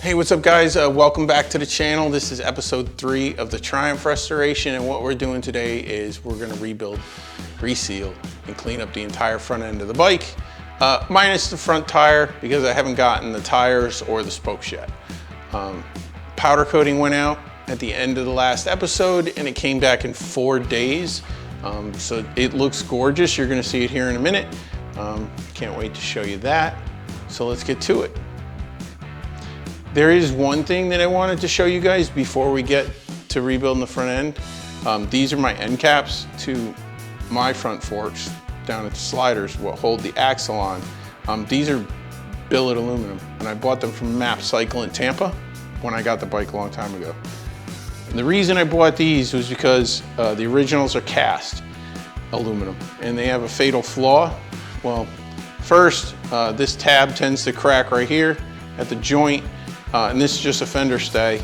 Hey, what's up guys? Welcome back to the channel. This is episode 3 of the Triumph restoration, and what we're doing today is we're gonna rebuild, reseal, and clean up the entire front end of the bike, minus the front tire because I haven't gotten the tires or the spokes yet. Powder coating went out at the end of the last episode and it came back in 4 days. So it looks gorgeous. You're gonna see it here in a minute. Can't wait to show you that. So let's get to it. There is one thing that I wanted to show you guys before we get to rebuilding the front end. These are my end caps to my front forks down at the sliders, what hold the axle on. These are billet aluminum, and I bought them from Map Cycle in Tampa when I got the bike a long time ago. And the reason I bought these was because the originals are cast aluminum, and they have a fatal flaw. Well, first, this tab tends to crack right here at the joint. And this is just a fender stay.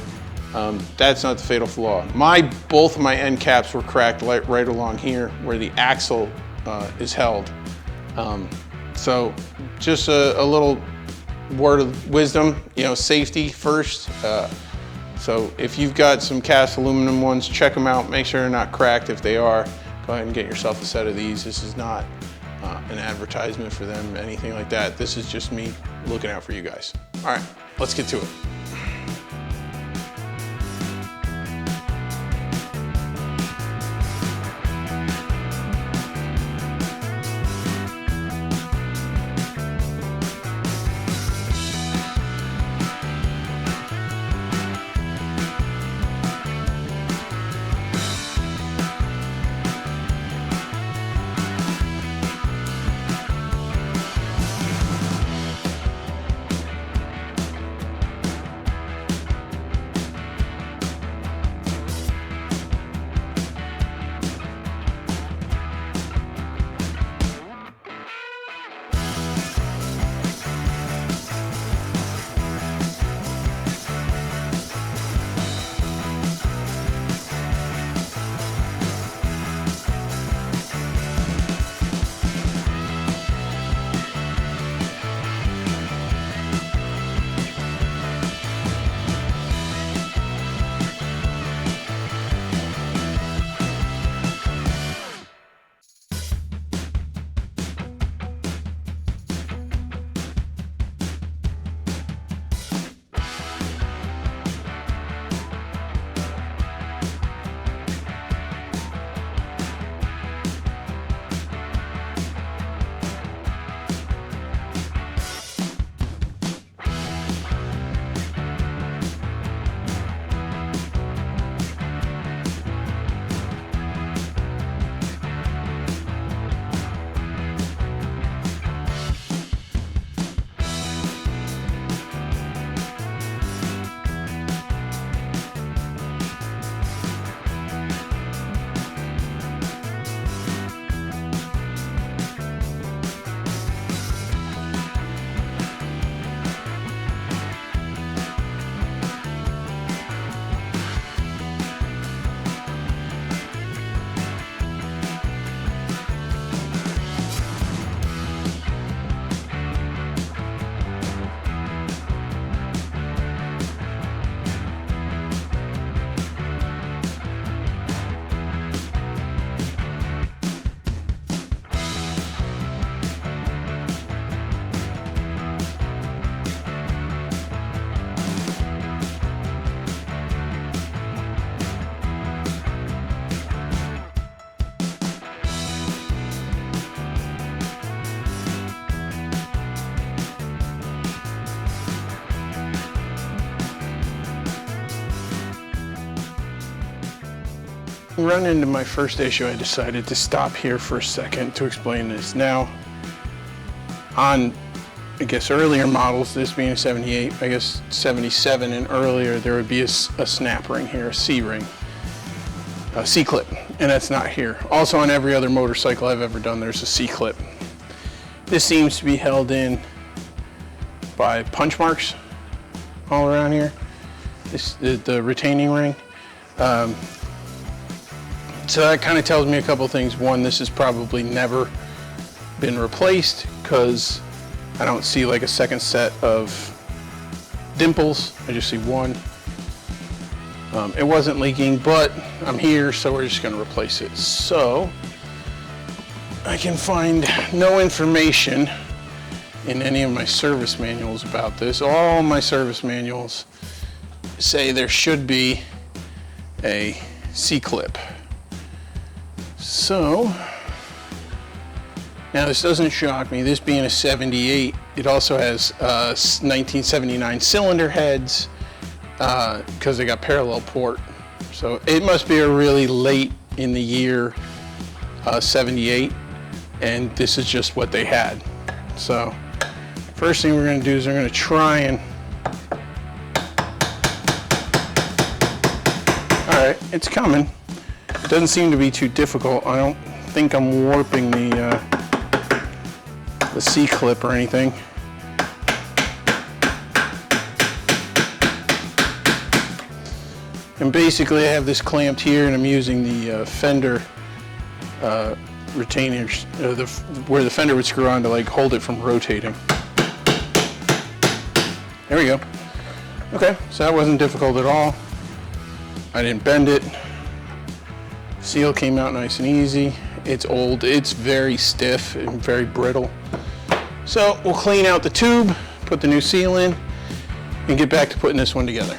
That's not the fatal flaw. Both of my end caps were cracked right along here where the axle is held. So just a little word of wisdom, safety first. So if you've got some cast aluminum ones, check them out, make sure they're not cracked. If they are, go ahead and get yourself a set of these. This is not an advertisement for them, anything like that. This is just me looking out for you guys. All right, let's get to it. Run into my first issue, I decided to stop here for a second to explain this. Now, on, I guess, earlier models, this being a 78, I guess 77 and earlier, there would be a snap ring here, a C-ring, a C-clip, and that's not here. Also on every other motorcycle I've ever done, there's a C-clip. This seems to be held in by punch marks all around here. The retaining ring. So that kind of tells me a couple things. One, this has probably never been replaced because I don't see like a second set of dimples. I just see one. It wasn't leaking, but I'm here, so we're just gonna replace it. So I can find no information in any of my service manuals about this. All my service manuals say there should be a C-clip. So now this doesn't shock me. This being a 78, it also has 1979 cylinder heads because they got parallel port. So it must be a really late in the year 78, and this is just what they had. So first thing we're going to do is we're going to try and, all right, it's coming. It doesn't seem to be too difficult. I don't think I'm warping the C-clip or anything. And basically I have this clamped here, and I'm using the fender retainers, where the fender would screw on to like hold it from rotating. There we go. Okay, so that wasn't difficult at all. I didn't bend it. Seal came out nice and easy. It's old, it's very stiff and very brittle. So we'll clean out the tube, put the new seal in, and get back to putting this one together.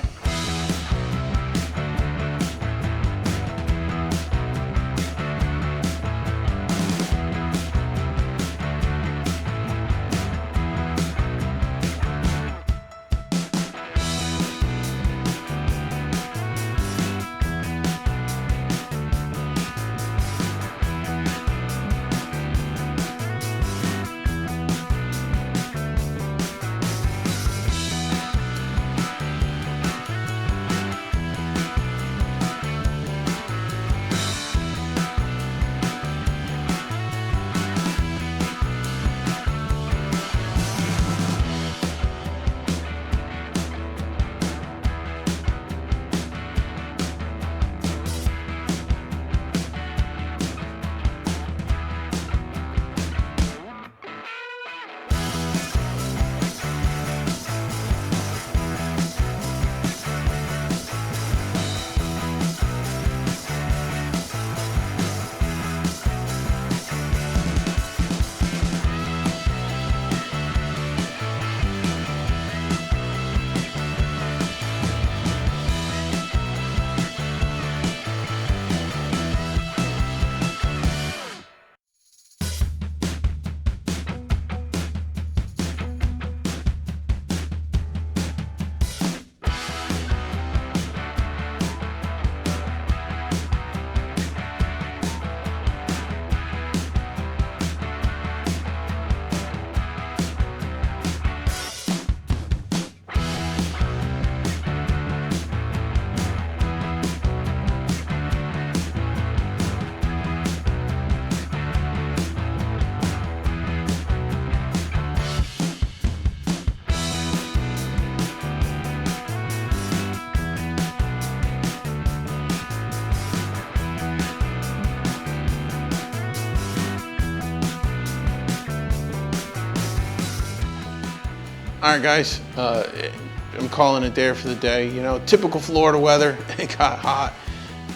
All right, guys, I'm calling it there for the day. You know, typical Florida weather. It got hot,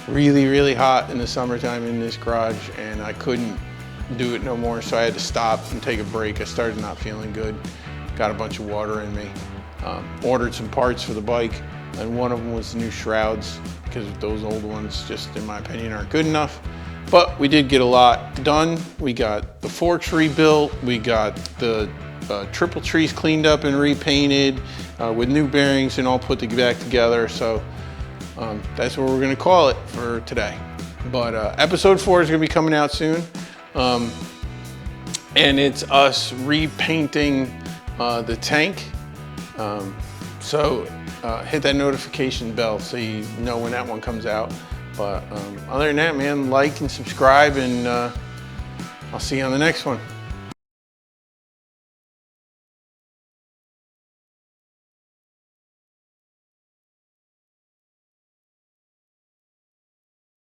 really, really hot in the summertime in this garage, and I couldn't do it no more, so I had to stop and take a break. I started not feeling good, got a bunch of water in me. Ordered some parts for the bike, and one of them was the new shrouds, because those old ones just, in my opinion, aren't good enough. But we did get a lot done. We got the forks rebuilt, we got the triple trees cleaned up and repainted with new bearings and all put back together. So that's what we're gonna call it for today. But episode 4 is gonna be coming out soon. And it's us repainting the tank. So hit that notification bell so you know when that one comes out. But other than that, man, like and subscribe, and I'll see you on the next one.